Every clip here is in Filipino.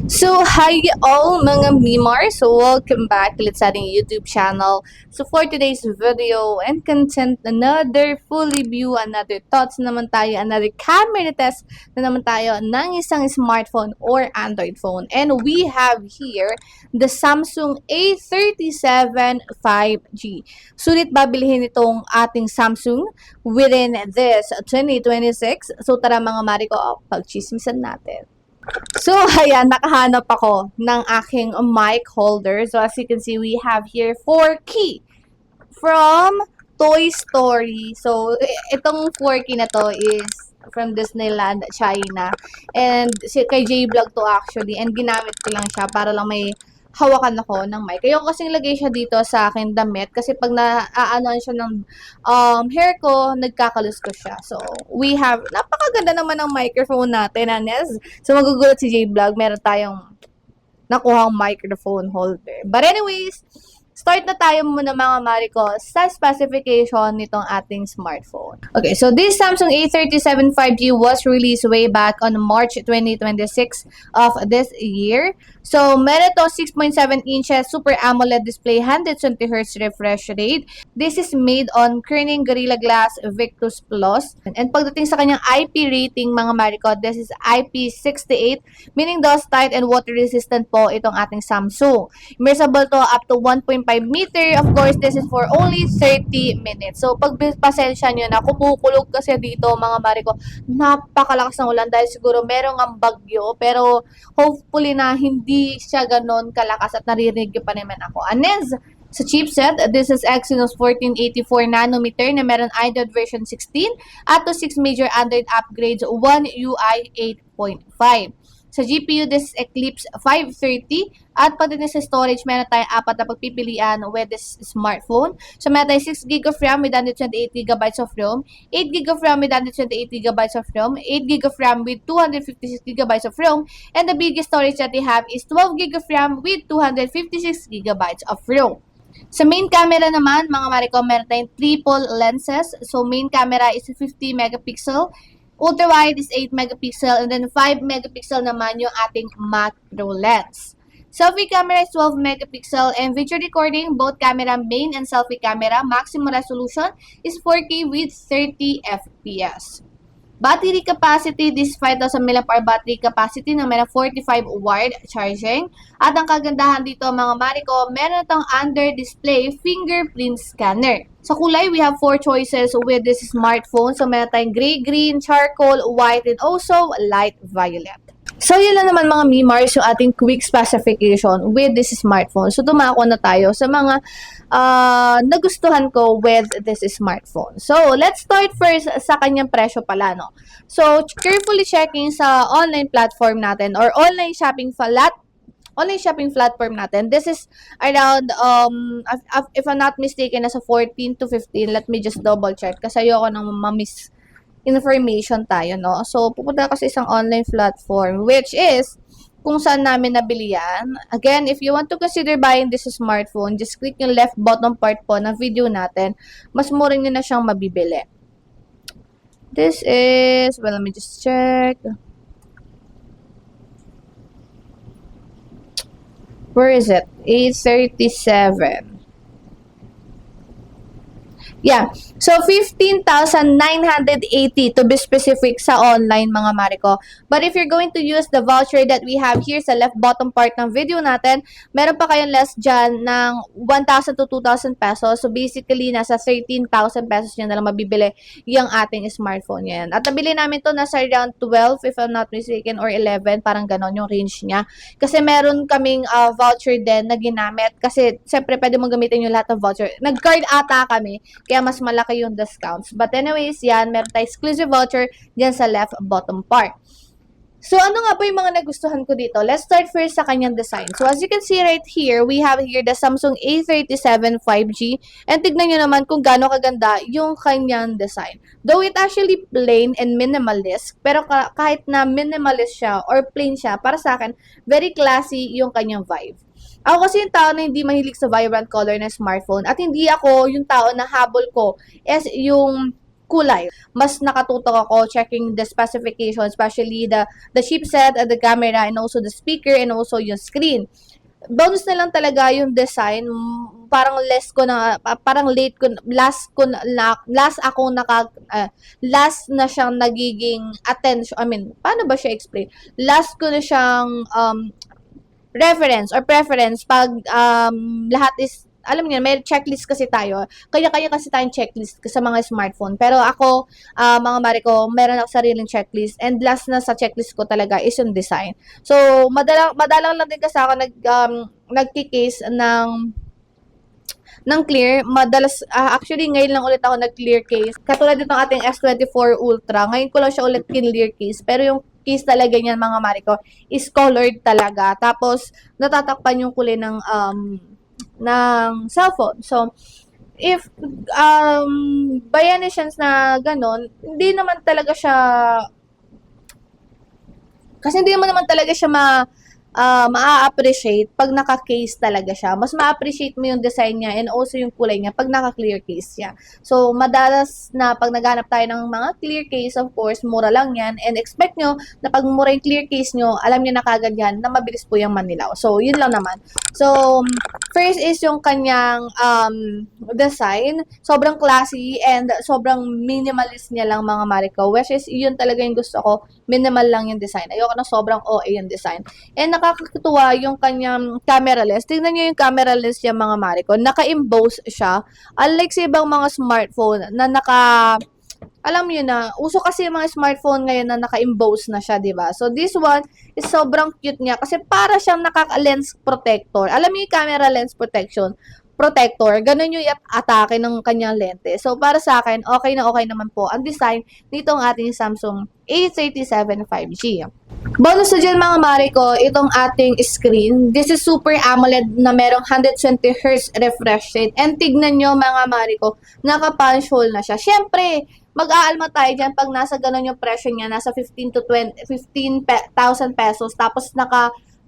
So, hi all mga Mimars! So, welcome back ulit sa ating YouTube channel. So, for today's video and content, another fully view, another thoughts naman tayo, another camera test na naman tayo ng isang smartphone or Android phone. And we have here the Samsung A37 5G. Sulit ba bilhin itong ating Samsung within this 2026? So, tara mga Mariko, pagchismisan natin. So, ayan, nakahanap ako ng aking mic holder. So, as you can see, we have here 4 key from Toy Story. So, itong 4 key na to is from Disneyland, China. And kay J-Vlog to actually. And ginamit ko lang siya para lang may hawakan ako ng mic. Kaya kasing lagay siya dito sa akin damit kasi pag naaanoan siya ng hair ko, nagkakalus ko siya. So, we have, napakaganda naman ng microphone natin, Anes. So, magugulat si J-Vlog, meron tayong nakuhang microphone holder. But anyways, start na tayo muna mga Mariko sa specification nitong ating smartphone. Okay, so this Samsung A37 5G was released way back on March 2026 of this year. So, meron to 6.7 inches Super AMOLED display, 120Hz refresh rate. This is made on Corning Gorilla Glass Victus Plus. And pagdating sa kanyang IP rating mga Mariko, this is IP68, meaning dust tight and water resistant po itong ating Samsung. Immersible to up to 1.5 meter. Of course, this is for only 30 minutes. So, pagpasensya nyo na, kumukulog kasi dito mga Mariko, napakalakas ng ulan dahil siguro merong ang bagyo. Pero, hopefully na hindi siya ganon kalakas at naririnig pa naman ako. Anes, sa chipset, this is Exynos 1484 nanometer na meron Android version 16 at to 6 major Android upgrades, 1 UI 8.5. Sa GPU, this is Eclipse 530. At pagdating sa storage, meron tayong 4 na pagpipilian with this smartphone. So, meron tayong 6GB of RAM with 128GB of ROM, 8GB of RAM with 128GB of ROM, 8GB of RAM with 256GB of ROM, and the biggest storage that we have is 12GB of RAM with 256GB of ROM. Sa main camera naman, mga Mariko, meron tayong triple lenses. So, main camera is 50 megapixel. Ultra wide is 8 megapixel and then 5 megapixel naman yung ating macro lens. Selfie camera is 12 megapixel and video recording, both camera main and selfie camera, maximum resolution is 4K with 30 FPS. Battery capacity, this 5,000 mAh battery capacity na meron 45 wired charging. At ang kagandahan dito mga Mariko, meron itong under-display fingerprint scanner. Sa kulay, we have 4 choices with this smartphone. So meron tayong gray, green, charcoal, white, and also light violet. So, yun lang naman mga Mimars yung ating quick specification with this smartphone. So, dumako na tayo sa mga nagustuhan ko with this smartphone. So, let's start first sa kanyang presyo pala, no? So, carefully checking sa online platform natin or online shopping platform natin. This is around, if I'm not mistaken, nasa 14 to 15. Let me just double check kasi ayoko nang ma-miss information tayo, no? So, pupunta kasi isang online platform, which is kung saan namin nabili yan. Again, if you want to consider buying this smartphone, just click yung left bottom part po ng video natin. Mas mura nyo na siyang mabibili. This is, well, let me just check. Where is it? 837. Yeah. So, 15,980 to be specific sa online, mga Mariko. But if you're going to use the voucher that we have here sa left bottom part ng video natin, meron pa kayong less dyan ng 1,000 to 2,000 pesos. So, basically, nasa 13,000 pesos nyo na lang mabibili yung ating smartphone yan. At nabili namin to nasa around 12, if I'm not mistaken, or 11, parang ganon yung range niya. Kasi meron kaming voucher din na ginamit. Kasi, siyempre, pwede mong gamitin yung lahat ng voucher. Nag-card ata kami, kaya mas malaki yung discounts. But anyways, yan, meron tayong exclusive voucher dyan sa left bottom part. So, ano nga ba yung mga nagustuhan ko dito? Let's start first sa kanyang design. So, as you can see right here, we have here the Samsung A37 5G. And tignan nyo naman kung gaano kaganda yung kanyang design. Though it actually plain and minimalist, pero kahit na minimalist siya or plain siya, para sa akin, very classy yung kanyang vibe. Ako kasi yung tao na hindi mahilig sa vibrant color ng smartphone at hindi ako yung tao na habol ko is yung kulay. Mas nakatutok ako checking the specifications, especially the chipset, the camera, and also the speaker, and also yung screen. Bonus na lang talaga yung design. Parang less ko na, parang late ko, last ako last na siyang nagiging attention, I mean, paano ba siya explain? Last ko na siyang, reference or preference pag lahat is, alam niyo, may checklist kasi tayo. Kaya kasi tayong checklist sa mga smartphone. Pero ako, mga mare ko, meron ako sariling checklist. And last na sa checklist ko talaga is yung design. So, madalang lang din kasi ako nagki-case ng clear. Madalas, actually, ngayon lang ulit ako nag-clear case. Katulad itong ating S24 Ultra. Ngayon ko lang siya ulit clear case. Pero yung case talaga niyan, mga mare ko, is colored talaga. Tapos, natatakpan yung kulay ng cellphone. So, if bayanitions na ganon, hindi naman talaga siya, kasi hindi naman talaga siya ma-appreciate pag naka-case talaga siya. Mas ma-appreciate mo yung design niya and also yung kulay niya pag naka-clear case siya. So, madalas na pag naghanap tayo ng mga clear case, of course, mura lang yan. And expect nyo na pag mura yung clear case nyo, alam nyo na kagad yan na mabilis po yung manilaw. So, yun lang naman. So, first is yung kanyang design. Sobrang classy and sobrang minimalist niya lang, mga mare ko. Which is, yun talaga yung gusto ko. Minimal lang yung design. Ayoko na sobrang OA yung design. And nakakatuwa yung kanyang camera lens. Tingnan nyo yung camera lens niya, mga mare ko. Naka-emboss siya. Unlike sa ibang mga smartphone na alam niyo na, uso kasi yung mga smartphone ngayon na naka-emboss na siya, di ba? So, this one is sobrang cute niya kasi para siyang lens protector. Alam niyo yung camera lens protector, ganun yung atake ng kanyang lente. So, para sa akin, okay na okay naman po ang design nitong ating Samsung A37 5G. Bonus na dyan, mga mare ko, itong ating screen. This is Super AMOLED na merong 120Hz refresh rate. And tignan nyo, mga mare ko, naka-punch hole na siya. Siyempre, mag-aalma tayo dyan pag nasa ganun yung presyo niya, nasa 15,000 pesos, tapos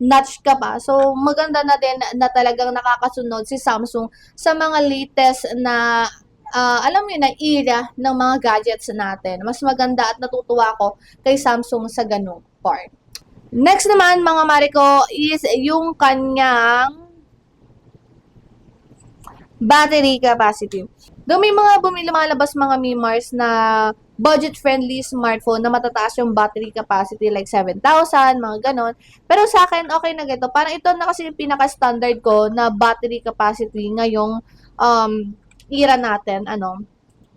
notch ka pa. So, maganda na din na talagang nakakasunod si Samsung sa mga latest na, alam mo yun, na era ng mga gadgets natin. Mas maganda at natutuwa ko kay Samsung sa ganung part. Next naman, mga mare ko, is yung kanyang battery capacity. Doon may mga lumalabas, mga memars, na budget-friendly smartphone na matataas yung battery capacity like 7,000, mga ganon. Pero sa akin, okay na gito. Parang ito na kasi yung pinaka-standard ko na battery capacity ngayong era natin.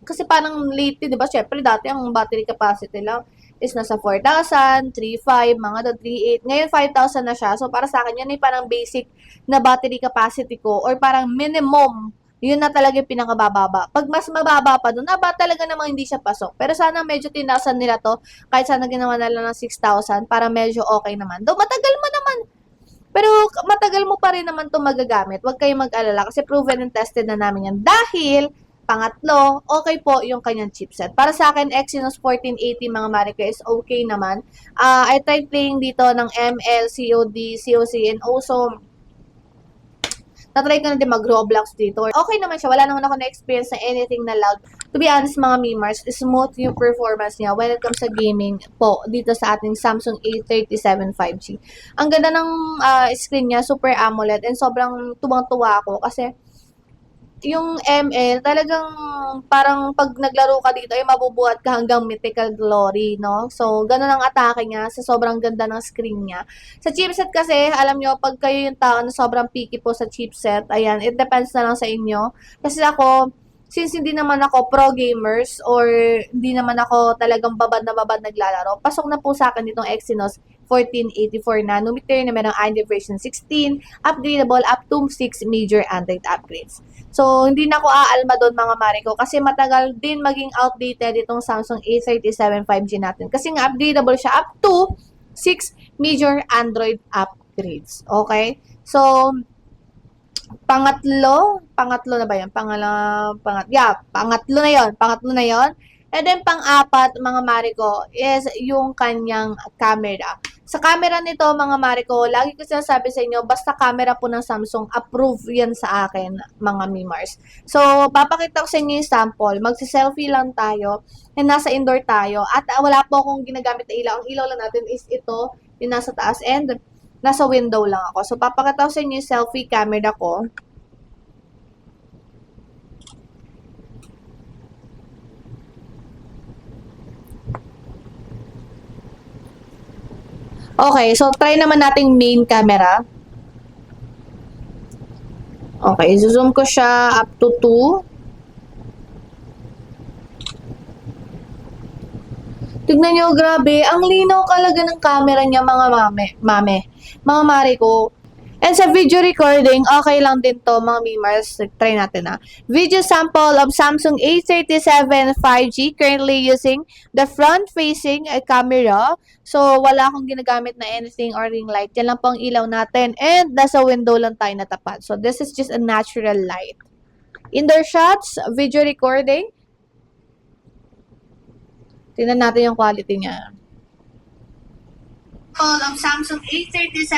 Kasi parang lately, di ba? Syempre, dati ang battery capacity lang is nasa 4,000, 3,500, mga 3,800. Ngayon, 5,000 na siya. So, para sa akin, yan ay parang basic na battery capacity ko or parang minimum. Yun na talaga yung pinakabababa. Pag mas mababa pa doon, talaga namang hindi siya pasok. Pero sana medyo tinasan nila to, kahit sana ginawa nila ng 6,000 para medyo okay naman. Though matagal mo naman. Pero matagal mo pa rin naman to magagamit. Huwag kayong mag-alala kasi proven and tested na namin yan. Dahil, pangatlo, okay po yung kanyang chipset. Para sa akin, Exynos 1480, mga mare ko, is okay naman. I tried playing dito ng ML, COD, COC, and also na-try ko na din mag-Roblox dito. Okay naman siya. Wala naman ako na-experience na anything na loud. To be honest, mga memers, smooth yung performance niya when it comes sa gaming po dito sa ating Samsung A37 5G. Ang ganda ng screen niya, Super AMOLED, and sobrang tuwang-tuwa ako kasi yung ML, talagang parang pag naglaro ka dito ay mabubuhat ka hanggang mythical glory, no? So, ganun ang atake niya sa sobrang ganda ng screen niya. Sa chipset kasi, alam nyo, pag kayo yung tao na sobrang picky po sa chipset, ayan, it depends na lang sa inyo. Kasi ako, since hindi naman ako pro gamers or hindi naman ako talagang babad na naglalaro, pasok na po sa akin itong Exynos 1484 nanometer na merong Android version 16, upgradable up to 6 major Android upgrades. So, hindi na ako aalma doon, mga mare ko, kasi matagal din maging outdated itong Samsung A37 5G natin. Kasi nga upgradable siya up to 6 major Android upgrades. Okay? So, pangatlo na ba yan? Pangatlo na yon. And then, pang-apat, mga mare ko, is yung kanyang camera. Sa camera nito, mga mare ko, lagi ko sinasabi sa inyo, basta camera po ng Samsung, approve yan sa akin, mga Mimars. So, papakita ko sa inyo yung sample. Magsi-selfie lang tayo, and nasa indoor tayo. At wala po akong ginagamit na ilaw. Ang ilaw lang natin is ito, yung nasa taas, and nasa window lang ako. So, papakita ko sa inyo yung selfie camera ko. Okay, so try naman nating main camera. Okay, zoom ko siya up to 2. Tignan nyo, grabe. Ang linaw talaga ng camera niya, mga mga mare ko. And sa video recording, okay lang din to, mga Mimars. Try natin na. Video sample of Samsung A37 5G, currently using the front-facing camera. So, wala akong ginagamit na anything or ring light. Yan lang po ang ilaw natin. And nasa window lang tayo natapat. So, this is just a natural light. Indoor shots, video recording. Tingnan natin yung quality niya. Of Samsung A37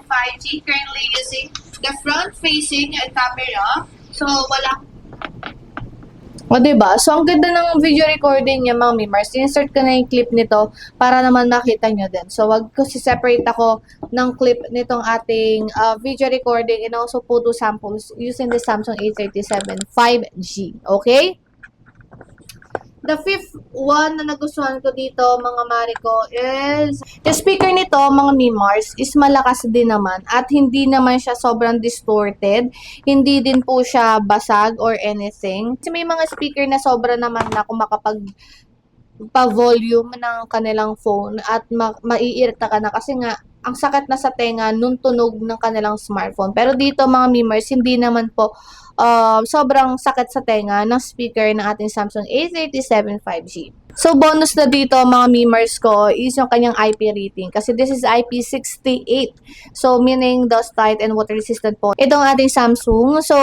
5G, currently using the front-facing camera. So, wala. O, diba? So, ang ganda ng video recording niya, mga Mimars. Insert ko na yung clip nito para naman makita nyo din. So, wag ko si-separate ako ng clip nitong ating video recording and also photo samples using the Samsung A37 5G. Okay? The fifth one na nagustuhan ko dito, mga mare ko, is the speaker nito, mga Mimars, is malakas din naman at hindi naman siya sobrang distorted. Hindi din po siya basag or anything. Kasi may mga speaker na sobra naman na kung makapag pa-volume ng kanilang phone at maiirita ka na kasi nga ang sakit na sa tenga nung tunog ng kanilang smartphone. Pero dito, mga Mimars, hindi naman po sobrang sakit sa tenga ng speaker ng ating Samsung A37 5G. So, bonus na dito, mga Mimars ko, is yung kanyang IP rating. Kasi this is IP68. So, meaning dust tight and water resistant po. Itong ating Samsung. So,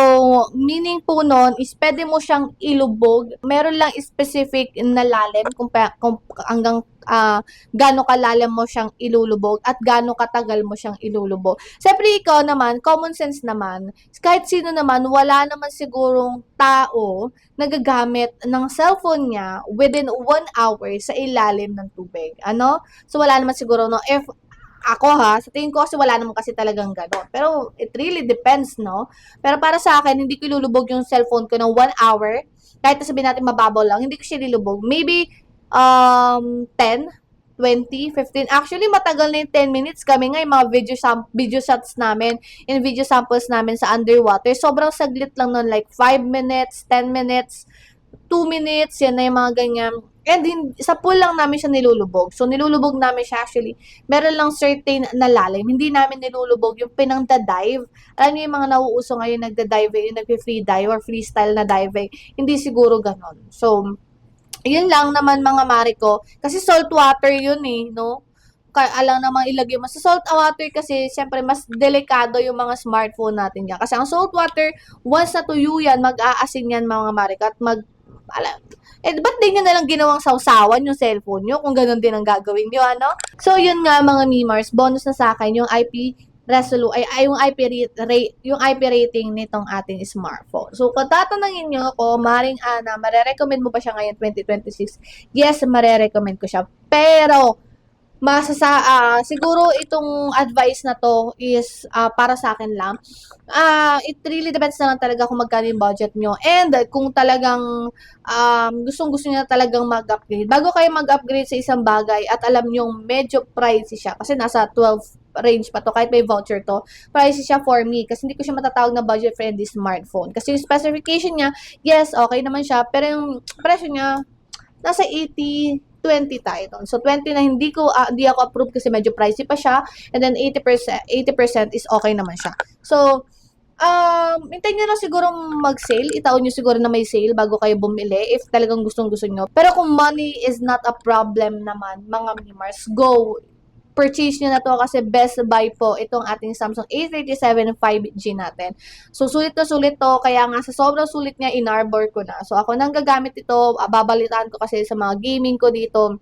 meaning po nun is pwede mo siyang ilubog. Meron lang specific na lalim kung hanggang gaano kalalim mo siyang ilulubog at gaano katagal mo siyang ilulubog. Siyempre, ikaw naman, common sense naman, kahit sino naman, wala naman sigurong tao nagagamit ng cellphone niya within 1 hour sa ilalim ng tubig. Ano? So, wala naman siguro, no? If ako sa tingin ko kasi wala naman kasi talagang gano'n. Pero it really depends, no? Pero para sa akin, hindi ko ilulubog yung cellphone ko ng 1 hour. Kahit sabihin natin mababaw lang, hindi ko siya ilulubog. Maybe 10, 20, 15. Actually, matagal na yung 10 minutes. Kami nga yung mga video shots namin, yung video samples namin sa underwater. Sobrang saglit lang nun, like 5 minutes, 10 minutes, 2 minutes, yan na yung mga ganyan. And sa pool lang namin siya nilulubog. So, nilulubog namin siya actually. Meron lang certain na lalim. Hindi namin nilulubog yung pinang-dive. Alam niyo yung mga nauuso ngayon, nagda-dive, yung nag-free dive or freestyle na diving. Hindi siguro ganon. So, yun lang naman, mga mare ko. Kasi salt water yun no? Alang namang ilagay mo. Sa salt water kasi, syempre, mas delikado yung mga smartphone natin yan. Kasi ang salt water, once na tuyo yan, mag-aasin yan, mga mare ko. At ba't di nyo nalang ginawang sausawan yung cellphone nyo kung ganun din ang gagawin nyo, ano? So, yun nga, mga Mimars, bonus na sa akin yung yung IP rating nitong ating smartphone. So, kung tatanungin nyo ako, Maring Ana, marerecommend mo ba siya ngayon 2026? Yes, marerecommend ko siya. Pero, siguro itong advice na to is para sa akin lang. It really depends na lang talaga kung magkano yung budget nyo. And kung talagang gustong-gusto nyo na talagang mag-upgrade. Bago kayo mag-upgrade sa isang bagay at alam nyo medyo pricey siya. Kasi nasa 12 range pa to, kahit may voucher to. Pricey siya for me kasi hindi ko siya matatawag na budget-friendly smartphone. Kasi yung specification niya, yes, okay naman siya. Pero yung presyo niya, nasa 20 tayo. So, 20 na hindi ako approve kasi medyo pricey pa siya. And then, 80% is okay naman siya. So, hintayin nyo lang siguro mag-sale. Itaon nyo siguro na may sale bago kayo bumili if talagang gustong-gusto nyo. Pero kung money is not a problem naman, mga Mimars, go! Purchase nyo na to kasi best buy po itong ating Samsung A37 5G natin. So, sulit na sulit to. Kaya nga sa sobrang sulit niya, inarbor ko na. So, ako nang gagamit ito. Babalitaan ko kasi sa mga gaming ko dito.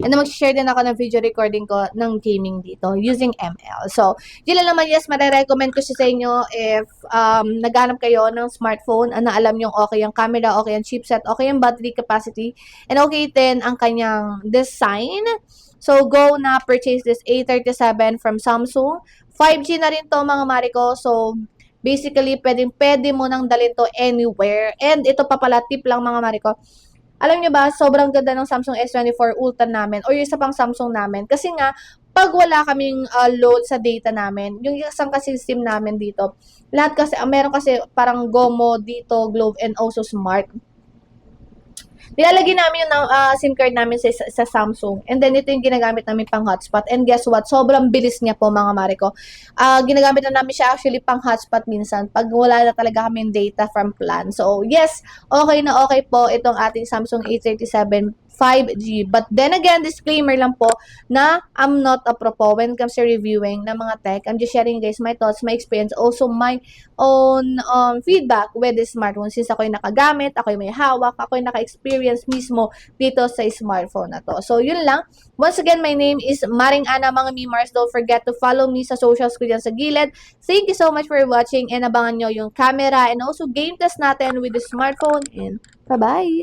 And then mag-share din ako ng video recording ko ng gaming dito using ML. So, yun lang naman, yes, marirecommend ko siya sa inyo if naghanap kayo ng smartphone na alam nyo okay ang camera, okay ang chipset, okay ang battery capacity, and okay din ang kanyang design. So, go na purchase this A37 from Samsung. 5G na rin to mga Mariko. So, basically, pwede mo nang dalhin to anywhere. And ito pa pala, tip lang mga Mariko. Alam nyo ba, sobrang ganda ng Samsung S24 Ultra namin or yung isa pang Samsung namin. Kasi nga, pag wala kaming load sa data namin, yung isang kasi SIM namin dito, lahat kasi, meron kasi parang GOMO dito, Globe, and also Smart. Nilalagay namin yung SIM card namin sa Samsung. And then, ito yung ginagamit namin pang hotspot. And guess what? Sobrang bilis niya po, mga Mariko. Ginagamit na namin siya actually pang hotspot minsan pag wala na talaga kami data from plan. So, yes, okay na okay po itong ating Samsung A37 5G. But then again, disclaimer lang po na I'm not a pro po when it comes to reviewing ng mga tech. I'm just sharing guys my thoughts, my experience, also my own feedback with this smartphone since ako'y nakagamit, ako'y may hawak, ako'y naka-experience mismo dito sa smartphone na to. So, yun lang. Once again, my name is Maring Ana, mga Mimars. Don't forget to follow me sa socials ko dyan sa gilid. Thank you so much for watching and abangan nyo yung camera and also game test natin with the smartphone and bye-bye!